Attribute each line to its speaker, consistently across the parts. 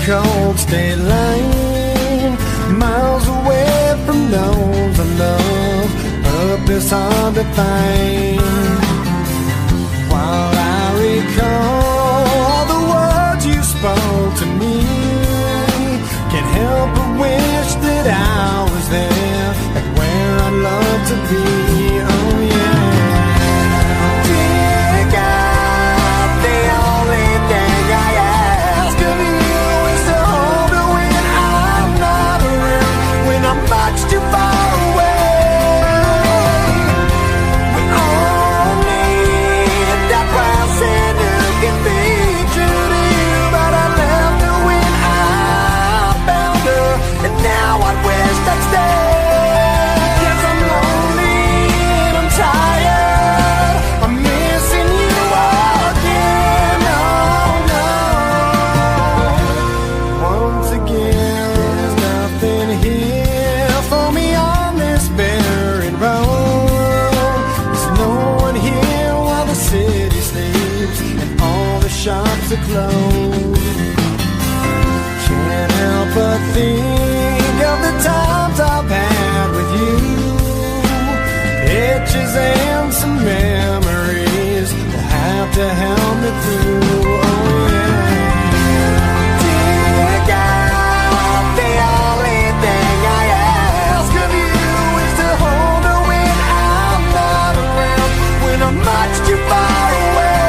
Speaker 1: cold state line, miles away from those I love, purpose hard to find. While I recall the words you spoke to me, can't help but wish that I was there, like where I'd love to be. Oh yeah. Dear God, the only thing I ask of you is to hold me when I'm not around, when I'm much too far away. We all need that person who can be true to you, but I left her when I found her, and now I wish I'd stay. 'Cause I'm lonely and I'm tired, I'm missing you again. Oh no. Once again, there's nothing here for me on this barren road. There's no one here while the city sleeps and all the shops are closed. Can't help but think of the times I've had with you, pictures and some memories will have to help me through. Oh yeah. Dear God, the only thing I ask of you is to hold me when I'm not around, when I'm much too far away.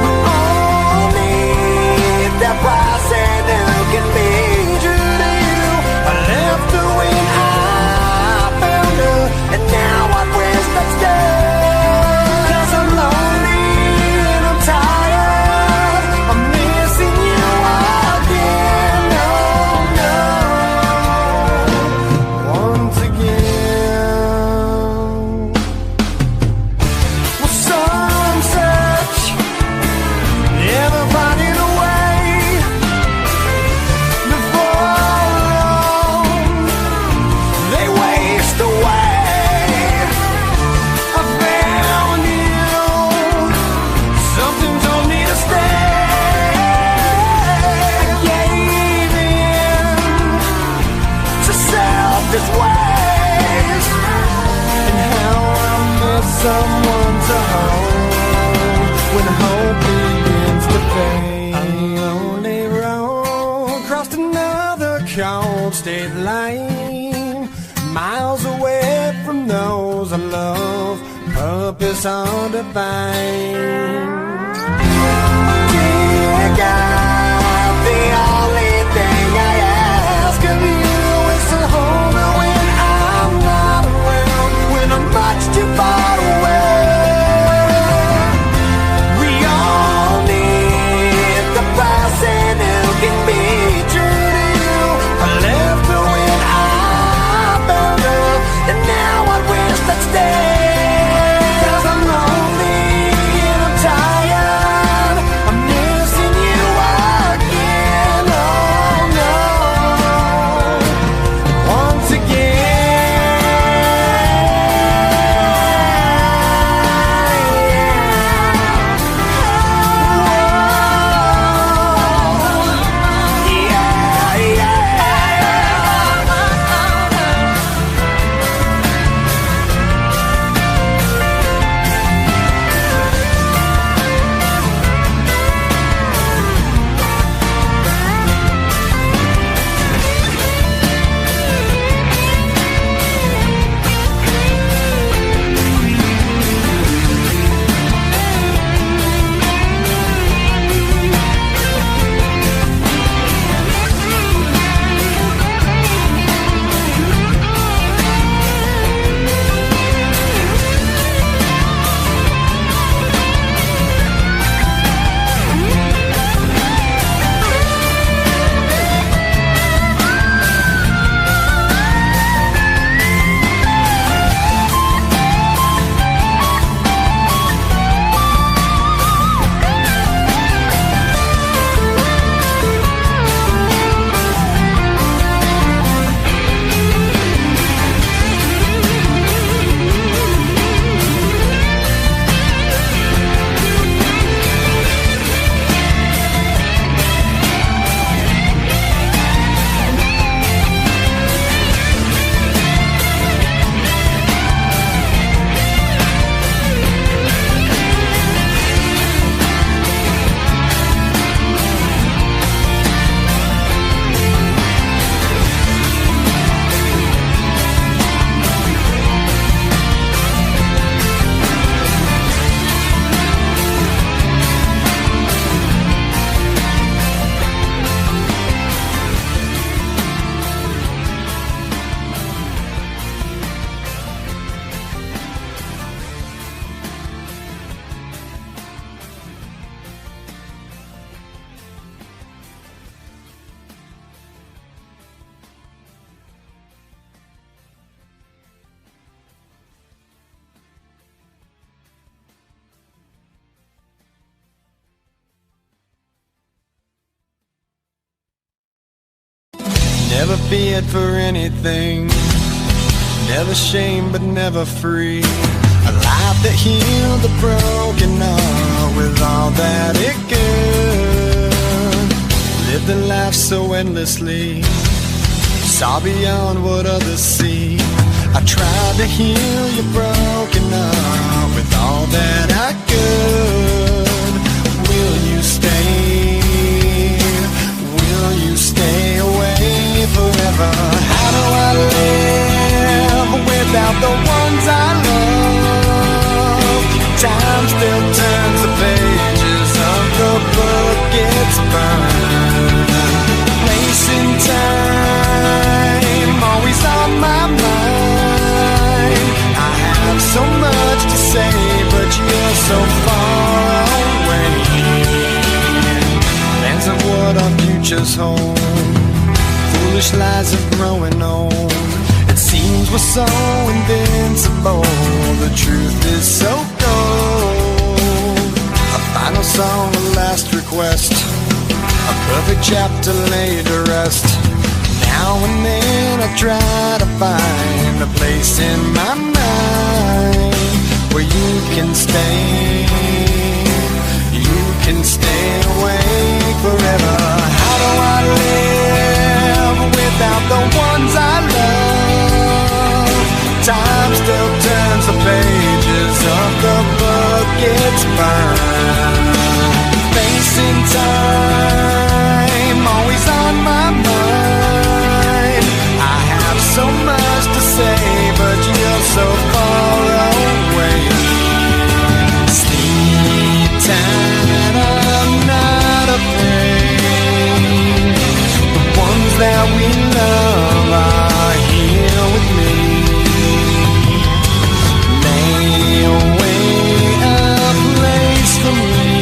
Speaker 1: We all need that person who can be true to you. I left her when I found her, and now I wish I'd stay. 'Cause I'm lonely and I'm tired, I'm missing you again. Oh no. Once again. Well, some search, never finding a way. Before long, they waste away. I found you, something told me to stay. I gave in to selfish ways, and how I miss someone to hold when hope begins to fade. A lonely road crossed another cold state line, miles away from those I love, purpose hard to find. Dear God, the only thing I ask of you is to hold me when I'm not around, when I'm much too far away. We all need the person who can be true to you. I left her when I found her, and now I wish I'd stay. 'Cause I'm lonely and I'm tired. Never feared for anything, never shamed but never free. A life that healed the broken heart with all that it could. Lived a life so endlessly, saw beyond what others see. I tried to heal your broken heart with all that I could. Will you stay? Will you stay away forever? How do I live without the ones I love? Time still turns the pages of the book, it's burned. Place in time, always on my mind. I have so much to say, but you're so far away. Plans of what our futures hold, foolish lies are growing old. It seems we're so invincible, the truth is so cold. A final song, a last request, a perfect chapter laid to rest. Now and then I try to find a place in my mind where you can stay, you can stay awake forever. How do I live without the ones I love? Time still turns the pages of the book, it's burned. Facing time, always on my mind. I have so much to say, but you're so far away. Sleep tight, I'm not afraid. The ones that we love are here with me. Lay away a place for me,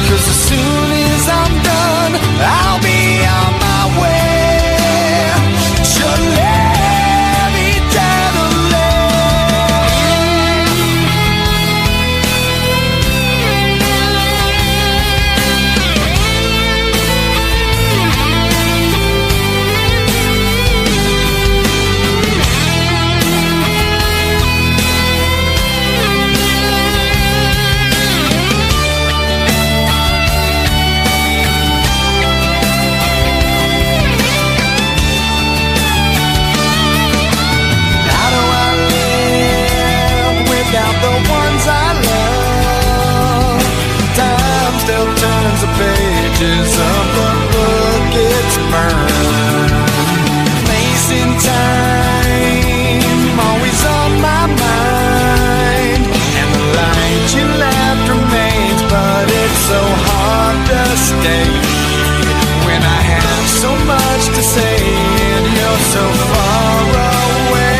Speaker 1: 'cause as soon as I'm done, I'll be on my way to live eternally. How do I live without the ones I love? Time still turns the pages of the book, it's burned. Place in time, always on my mind. And the light you left remains, but it's so hard to stay when I have so much to say and you're so far away.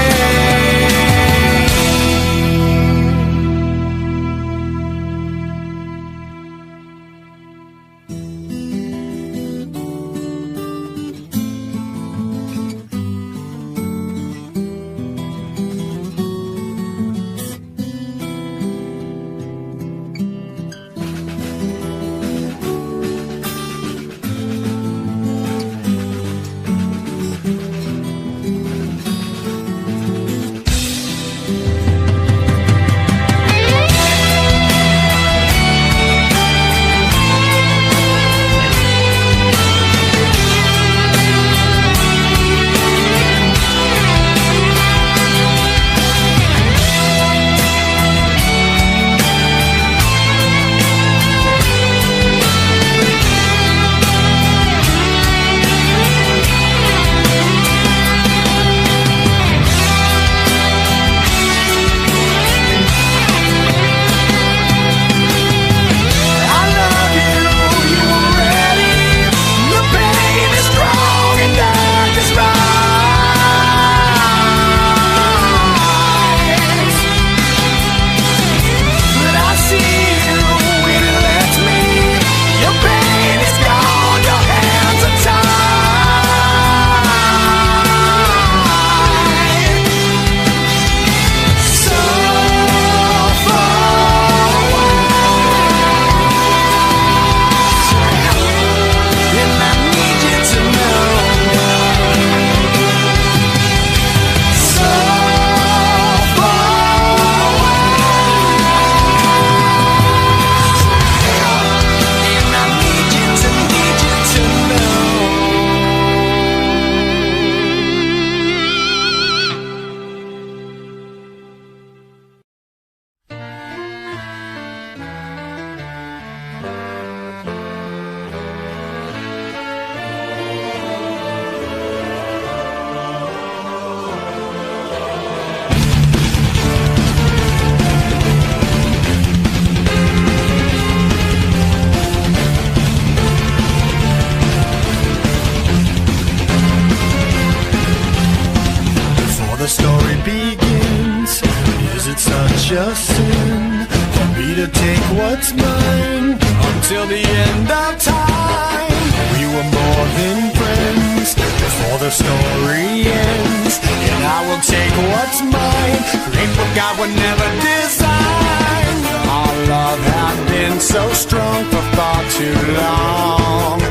Speaker 1: such a sin for me to take what's mine until the end of time. We were more than friends before the story ends, and I will take what's mine, create what God would never design. Our love had been so strong for far too long.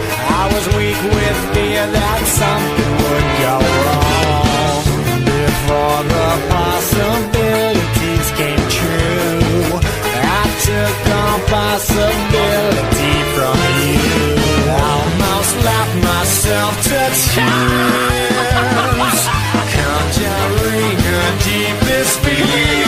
Speaker 1: I was weak with fear that something would go wrong before the possibilities came true. I took all possibility from you. Almost laughed myself to tears, conjuring her deepest fear.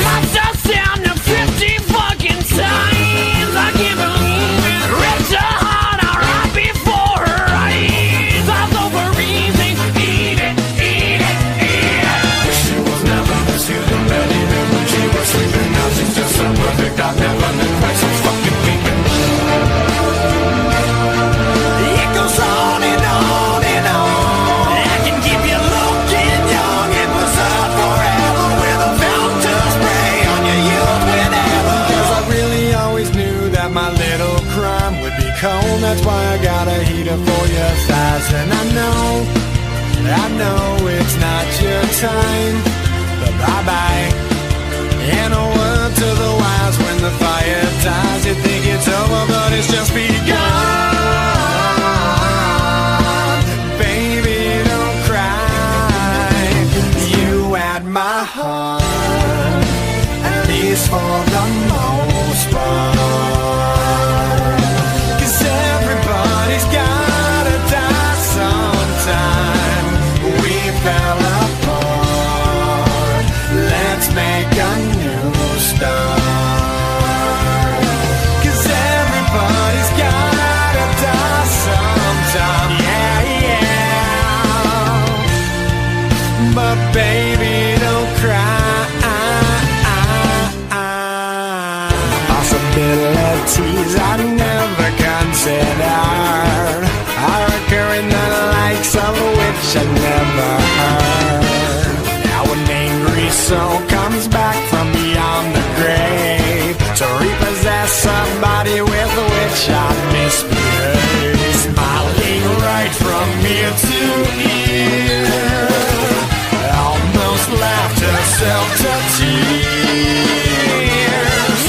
Speaker 2: Must have sound of 50 fucking times. I can't believe it. Ripped her heart out right before her eyes. I was overeasy. Eat it, eat it, eat it.
Speaker 1: She was never misused in bed even when she was sleeping. Now she's just so perfect, I've never been quite so fucking weeping. It goes on and on and on. I can keep you looking young and preserved forever with a fountain spray on your youth whenever. 'Cause I really always knew that my little crime would be cold. That's why I got a heater for your thighs. And I know it's not your time, but bye-bye. And a word to the wise, when the fire dies, you think it's over, but it's just begun. Baby, don't cry. You had my heart, at least for the most part. 'Cause everybody's gotta die sometime. We fell apart. Let's make a new start. 'Cause everybody's gotta die sometime. Yeah, yeah. But baby, don't cry. Possibilities I never considered are occurring, the likes of which I never heard. Now an angry soul comes back from beyond the grave to repossess somebody with which I misbehaved. Smiling right from ear to ear, almost laughed herself to tears.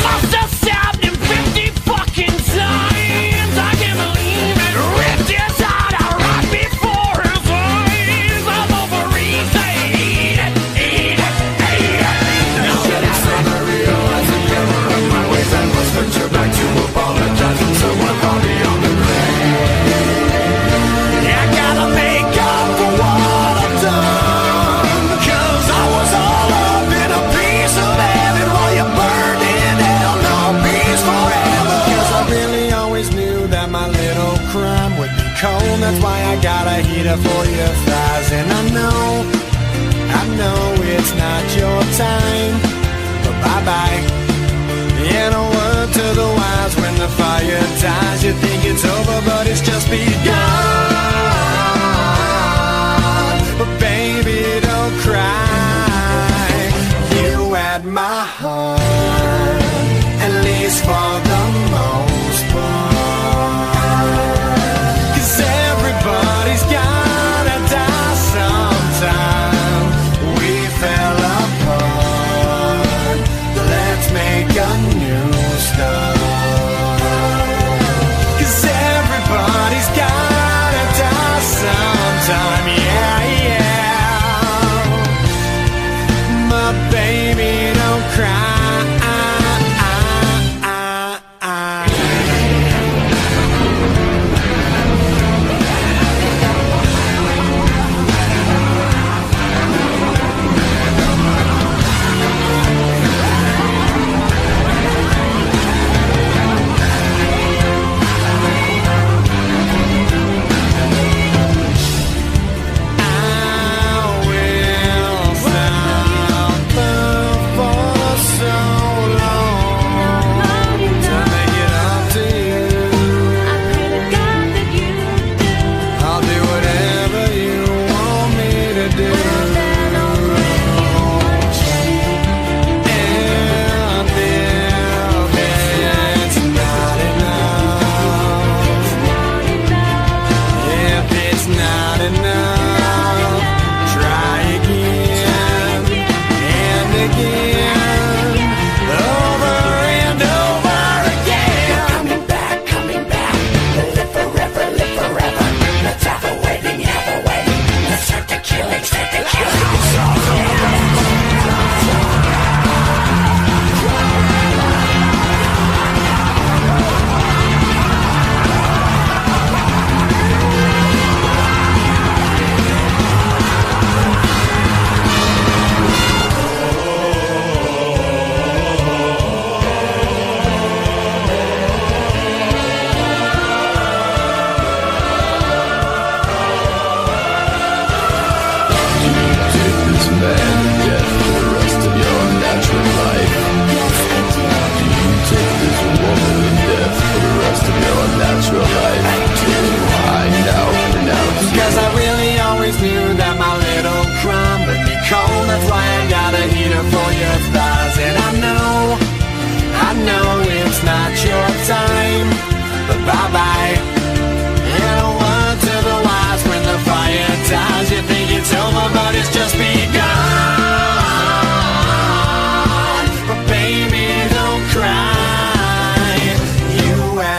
Speaker 2: Must have stabbed him 50 fucking times. I can't believe it. Ripped his heart out right before his eyes. I'm overeasy. Eat it, eat it, eat it.
Speaker 1: Now that it's time I realize the error of my ways, I must venture back to apologize and someone call me on the grave. I gotta make up for what I've done, 'cause I was all up in a piece of heaven while you burned in hell. No peace forever. 'Cause I really always knew that my little crime would be cold. That's why I got a heater for your thighs. And I know it's not your time, but bye-bye. And a word to the wise, when the fire dies, you think it's over, but it's just begun. But baby, don't cry. You had my heart, at least for the most part. 'Cause everybody's gotta die sometime. We fell apart. Let's make a new start.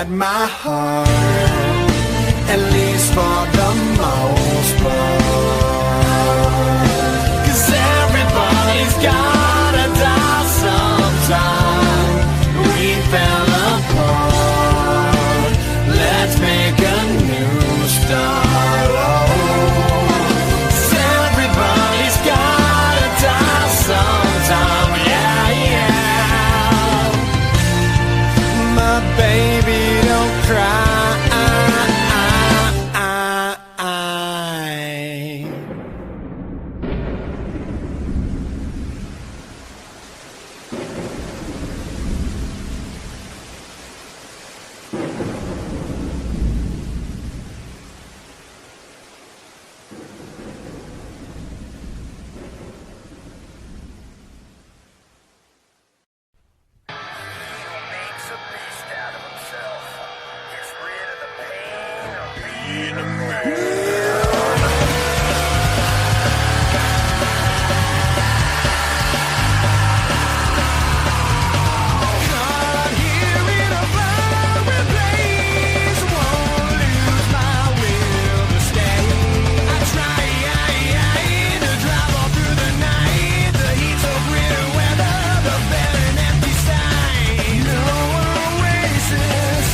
Speaker 1: inside my heart, at least for the most part. 'Cause everybody's gotta die sometime. We fell apart, let's make a new start. Oh, 'cause everybody's gotta die sometime. Yeah, yeah. My baby, don't cry.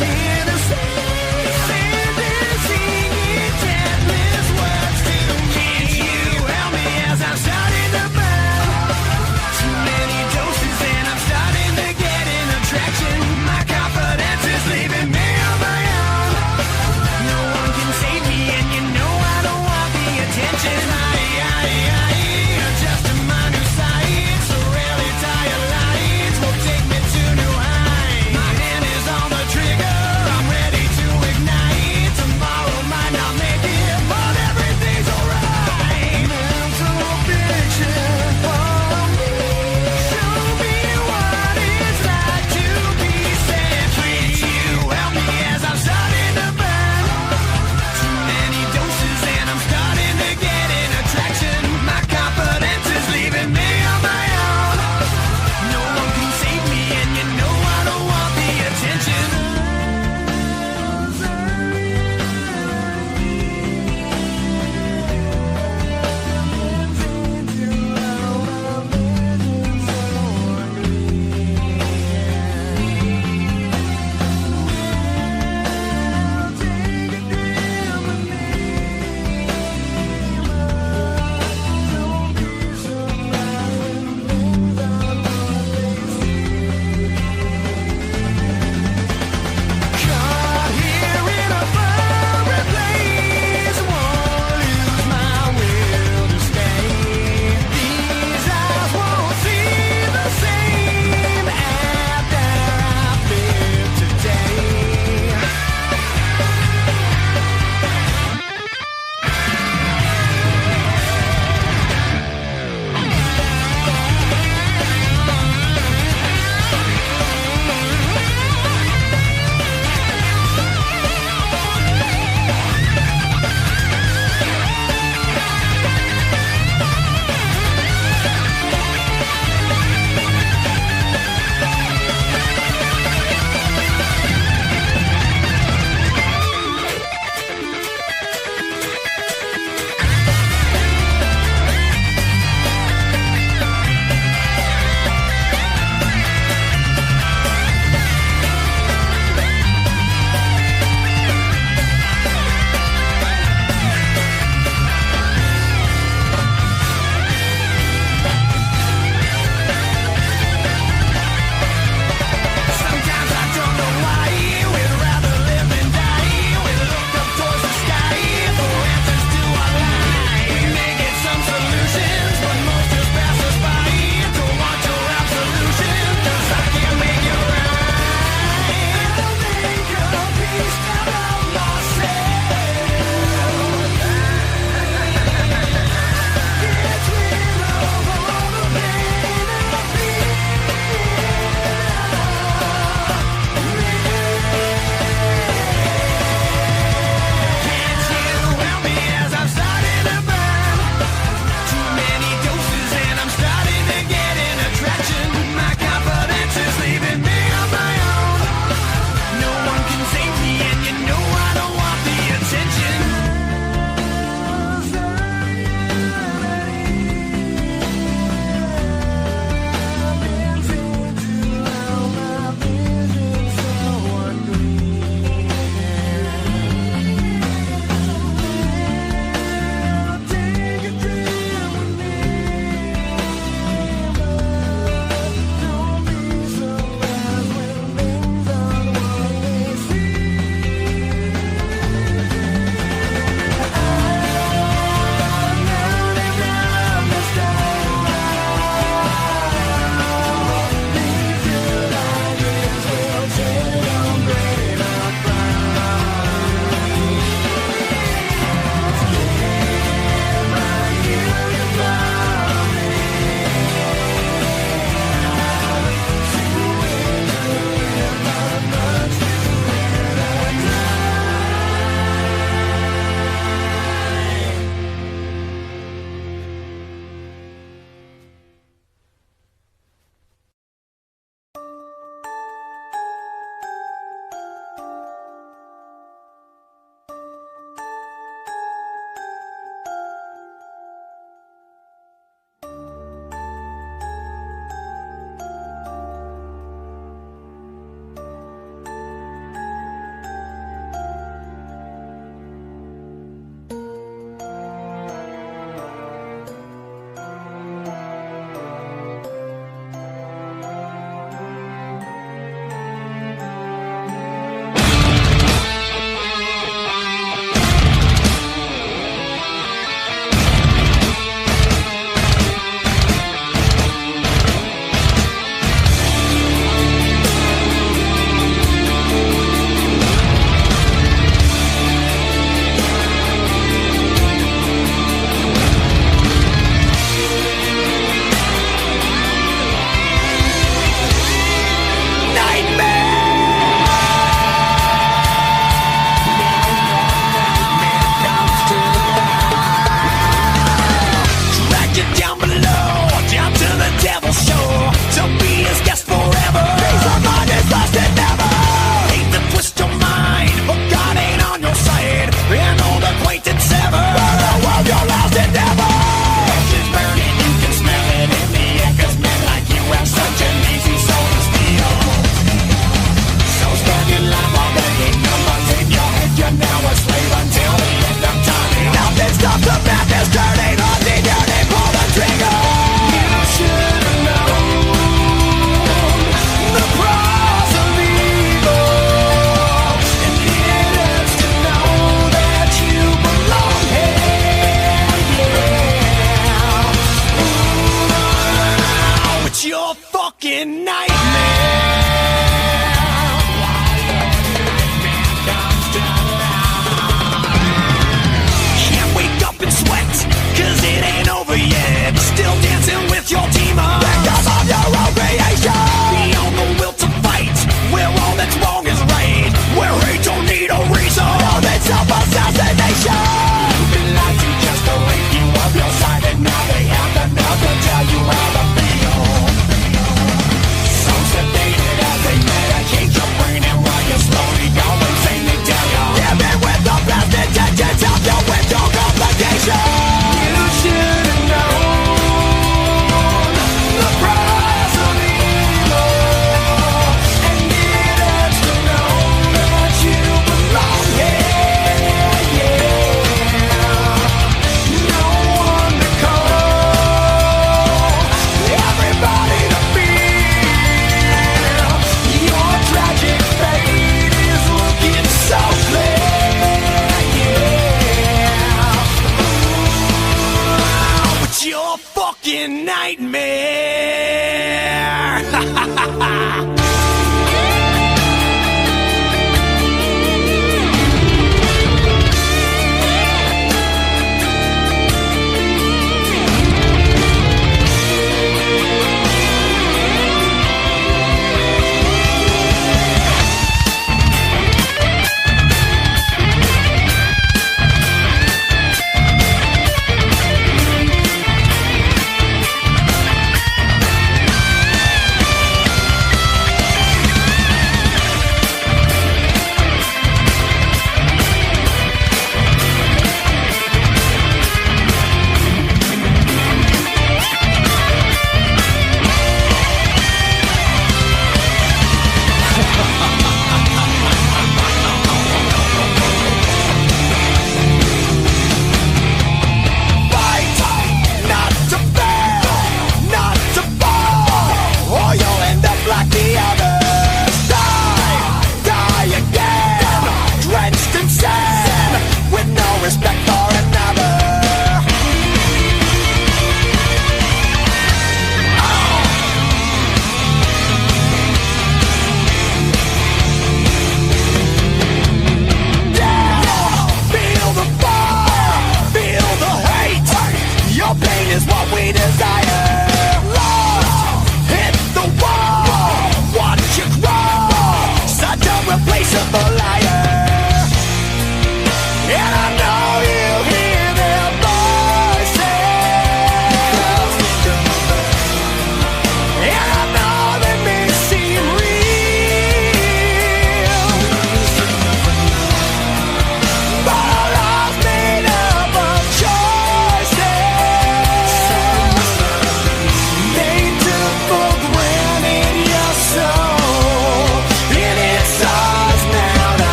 Speaker 2: Sing it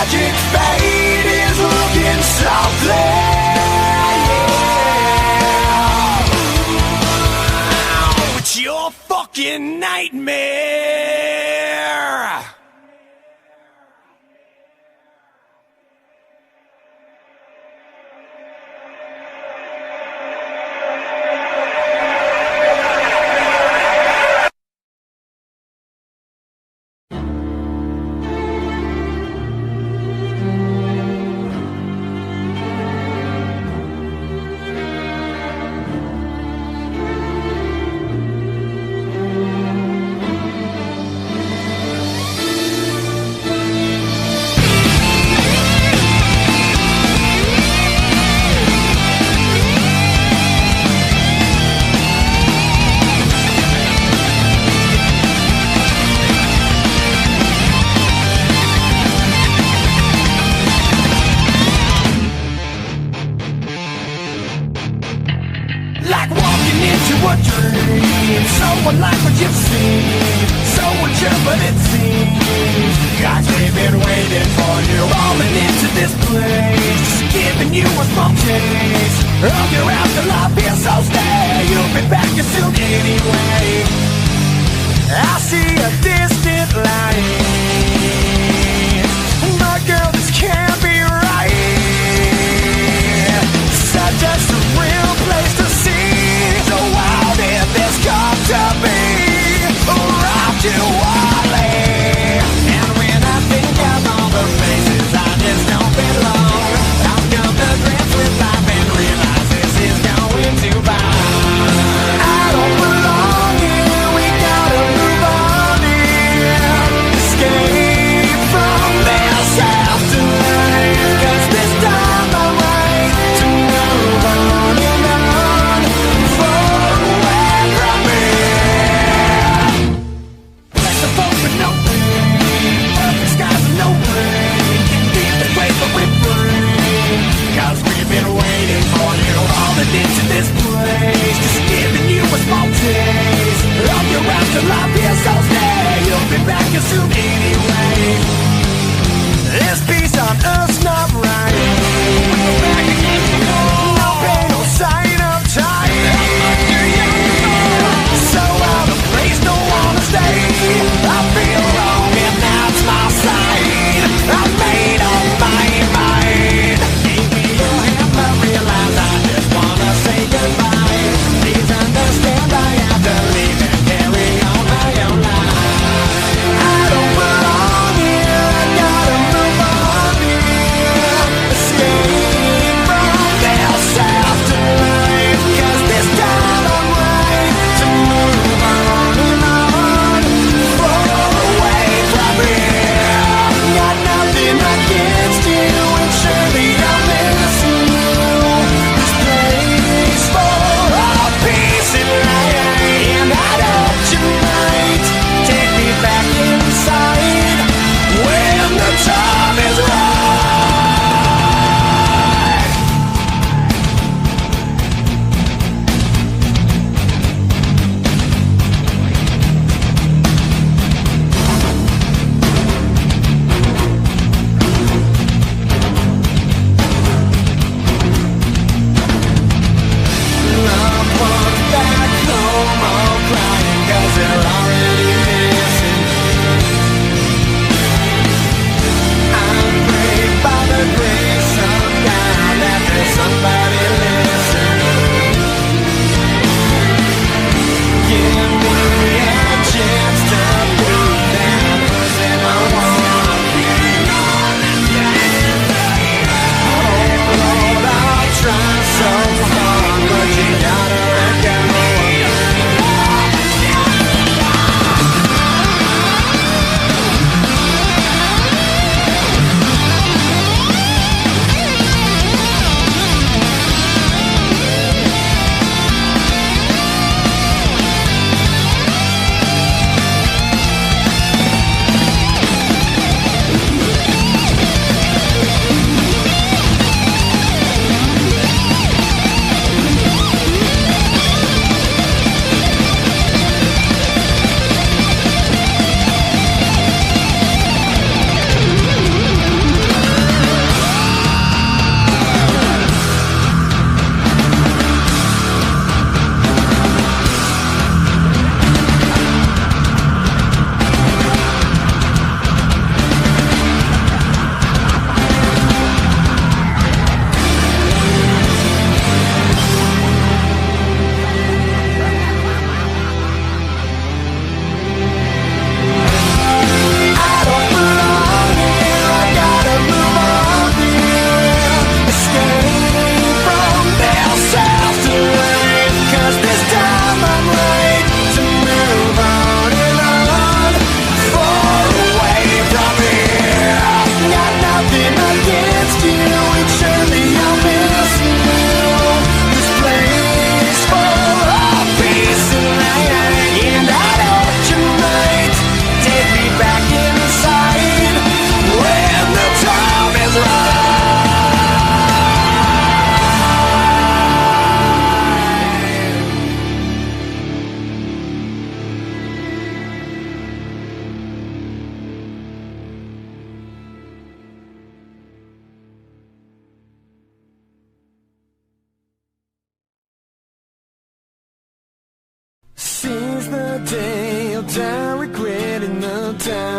Speaker 1: tragic fate is looking softly. Yeah. It's your fucking nightmare. Like walking into a dream, so unlike what you've seen, so untrue but it seems God's been waiting for you, falling into this place, giving you a small taste of your afterlife. Here, so stay, you'll be back soon anyway. I see a distant light, but girl, this can't be right. Such a surreal place to see. So wild if this come to be, rock to Wally. And when I think of all the places I just don't belong, I've come to grips with life and realize this is going too far. I don't belong here, we gotta move on here.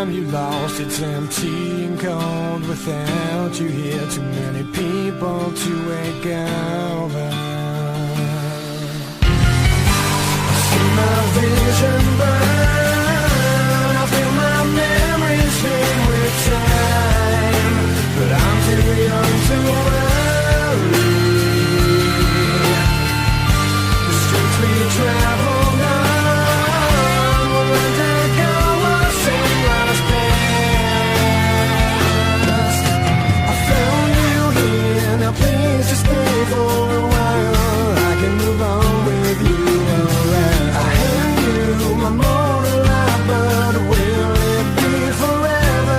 Speaker 1: time you lost, it's empty and cold without you here. Too many people to wake over. I see my vision burn, I feel my memories fade with time, but I'm too young to worry. The streets we traveled on will undergo a same last past. I found you here, now please just stay for a while. I can move on with you, alright. I hand you my mortal life, but will it be forever?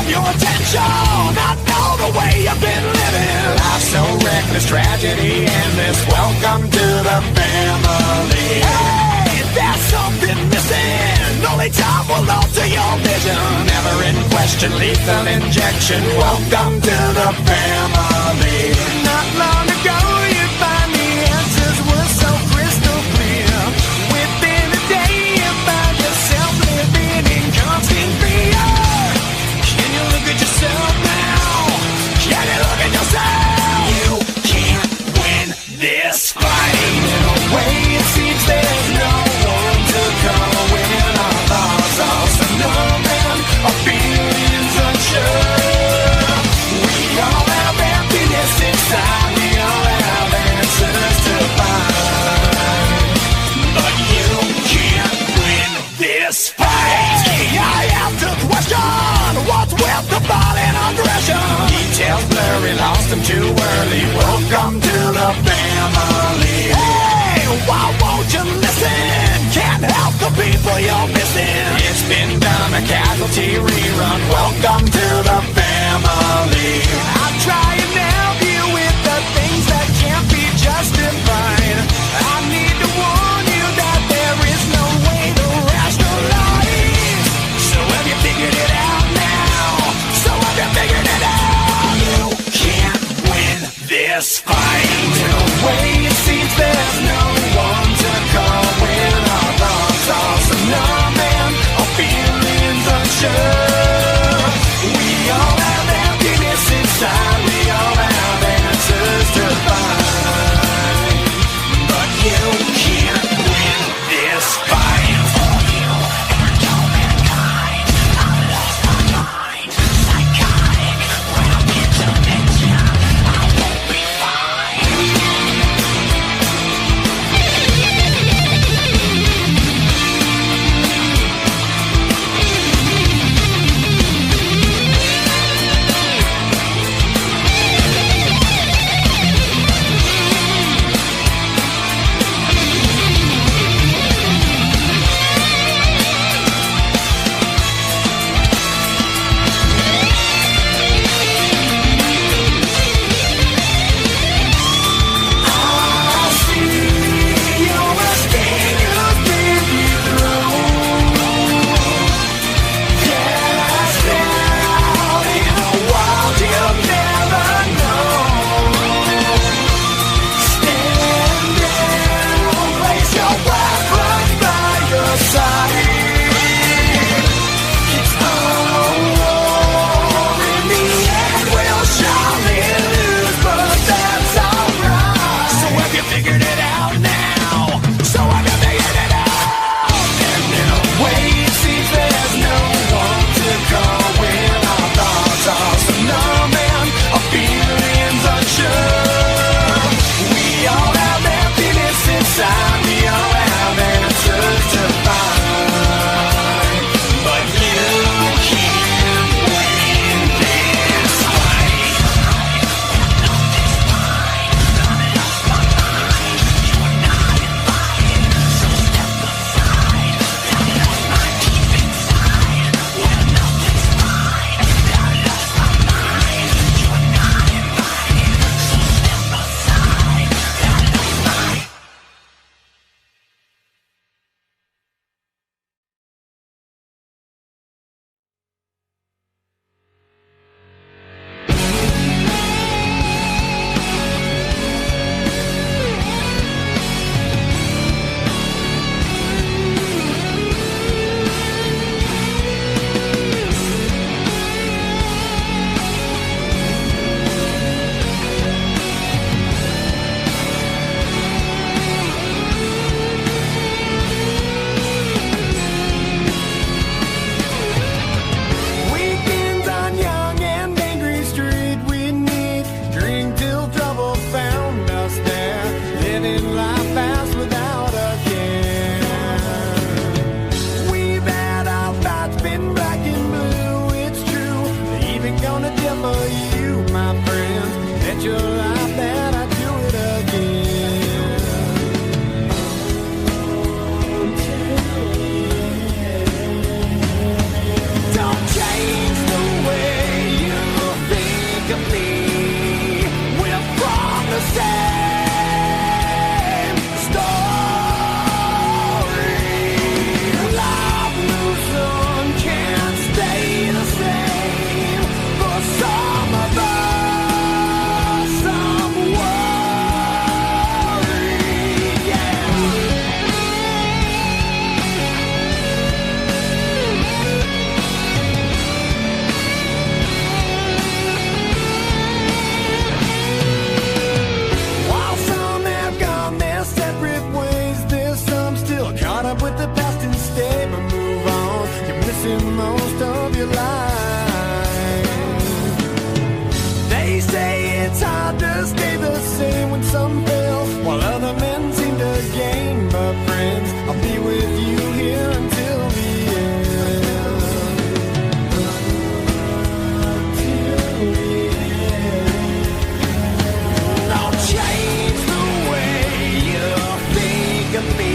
Speaker 1: your attention. I know the way you've been living. Life's so reckless, tragedy endless. Welcome to the family. Hey, there's something missing. Only time will alter your vision. Never in question, lethal injection. Welcome to the family. Not long ago, you'd find the answers were so crystal clear. Within a day, you find yourself living in constant fear. Can you look at yourself now? Can you look at yourself? You can't win this fight. In a way, it seems there's no one to come in. Our thoughts are so numb and our feelings unsure. We all have emptiness inside. We all have answers to find. But you can't win this fight. I have to question what's with the violent aggression. Details blurry, lost them too early. Welcome to the family. Hey, why won't you listen? Can't help the people you're missing. It's been done, a casualty rerun. Welcome to the family. I'm trying to help you with the things that can't be justified. I need to warn you that there is no way to rationalize. So have you figured it out now? So have you figured it out? You can't win this fight. In a way it seems there's no one to come when our thoughts are so numb and our feelings unsure. with the past instead, but move on. You're missing most of your life. They say it's hard to stay the same when some fail, while other men seem to gain. But friends, I'll be with you here until the end. Until the end. I'll change the way you think of me.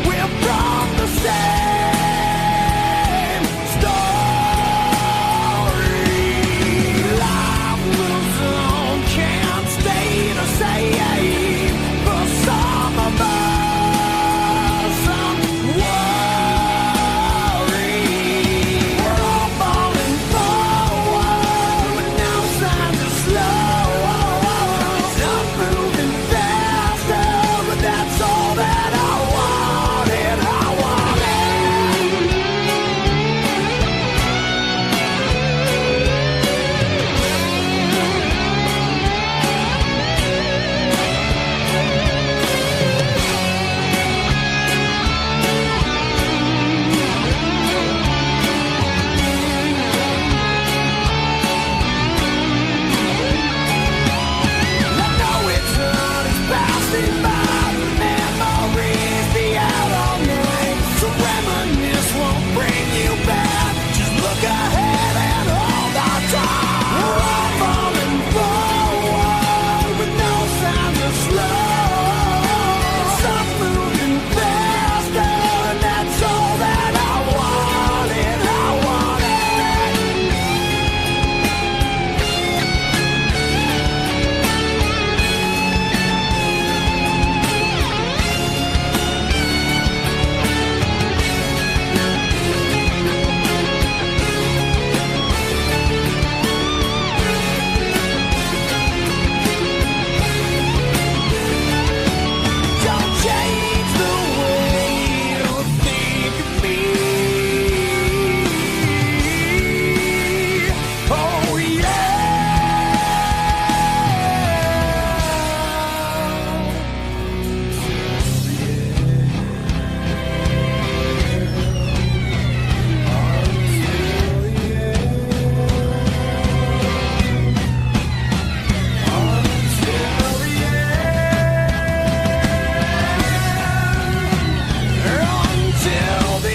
Speaker 1: We're from the same story. Life moves on, can't stay the same. For some of us, I'm worried. We're all falling forward with no signs of slow. Some moving faster, but that's all that I wanted. I wanted. I know it's not as passing by. Memories be out all night. So reminisce won't bring you back. Just look ahead and hold on tight. We're all falling forward with no signs of slow. Some moving faster, and that's all that I wanted. I wanted. Don't change the way you think of me. Oh until the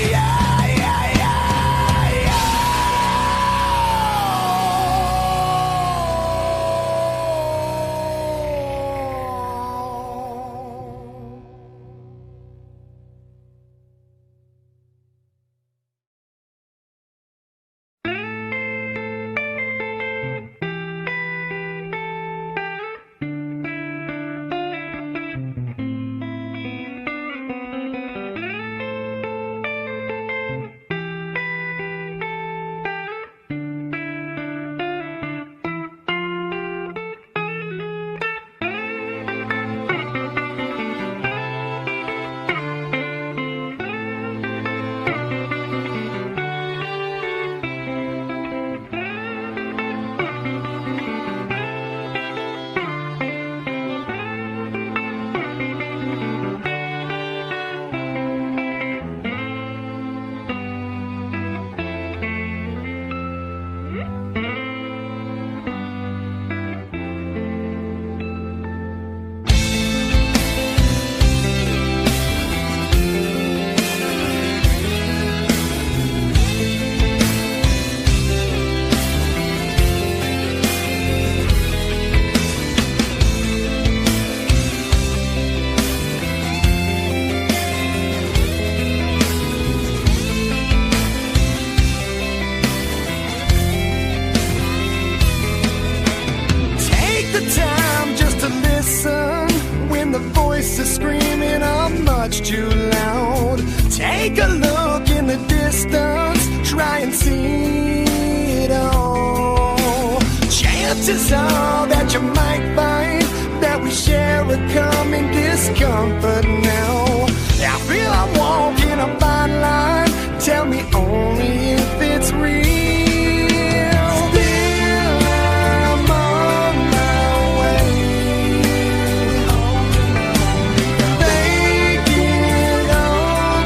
Speaker 1: much too loud. Take a look in the distance, try and see it all. Chances are that you might find that we share a common discomfort now. I feel I'm walking a fine line. Tell me only if it's real. Still, I'm on my way. Thinking on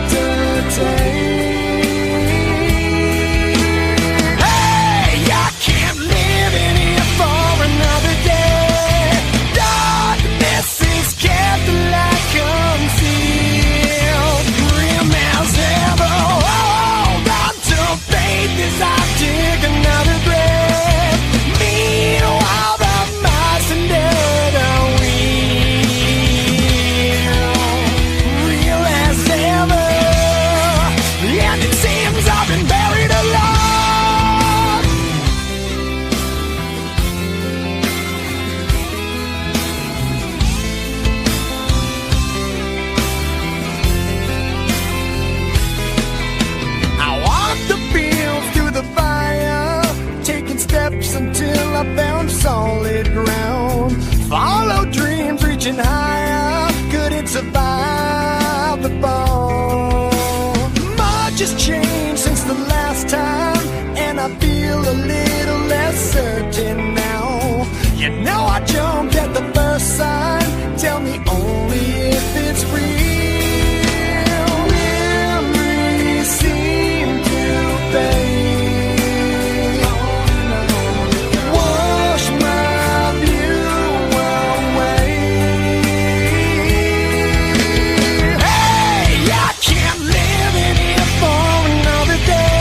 Speaker 1: has changed since the last time, and I feel a little less certain now. You know I jumped at the first sign. Tell me only if it's real. Memories seem to fade. Wash my view away. Hey, I can't live in here for another day.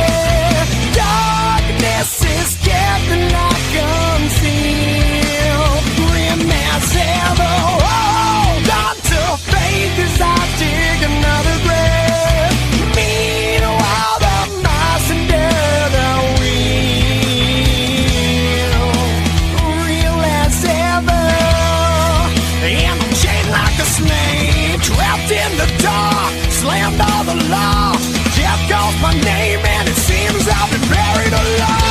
Speaker 1: Darkness is getting like unseal. Grim as ever, hold on to faith as I dig another grave. Meanwhile, the mice and dead are real as ever. And I'm chained like a snake, trapped in the dark, slammed all the law. Death calls my name and it seems I've been buried alive.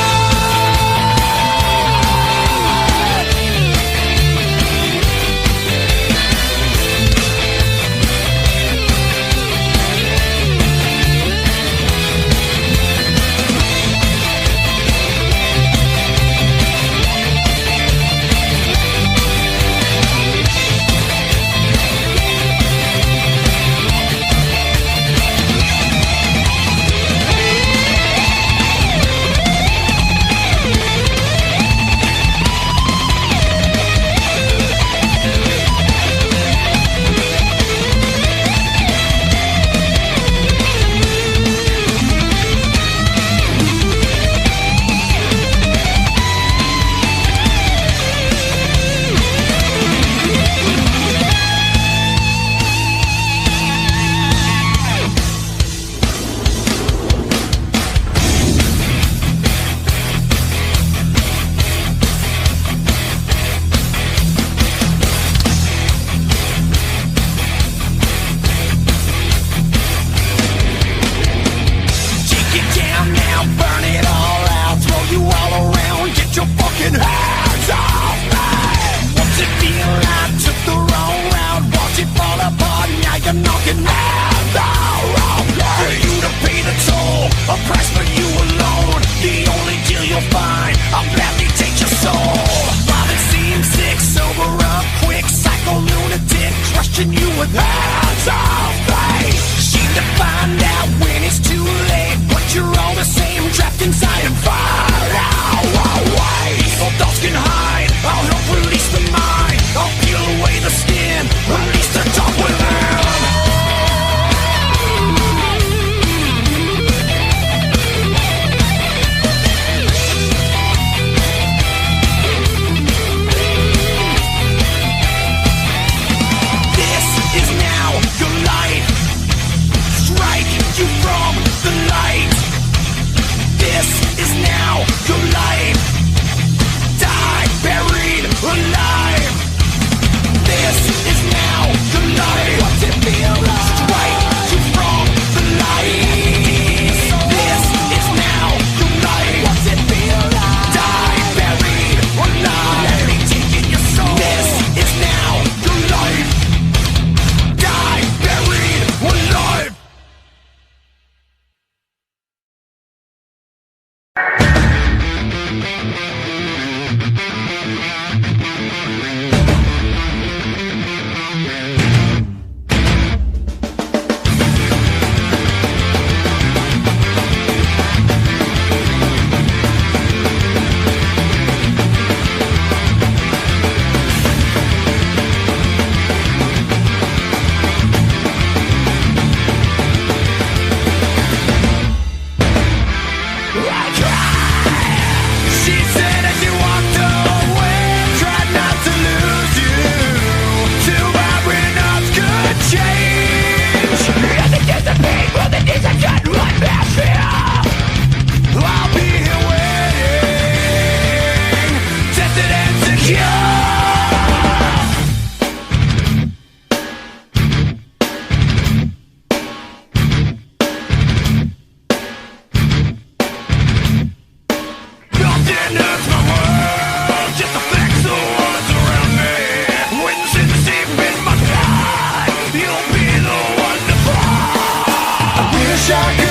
Speaker 2: wish I could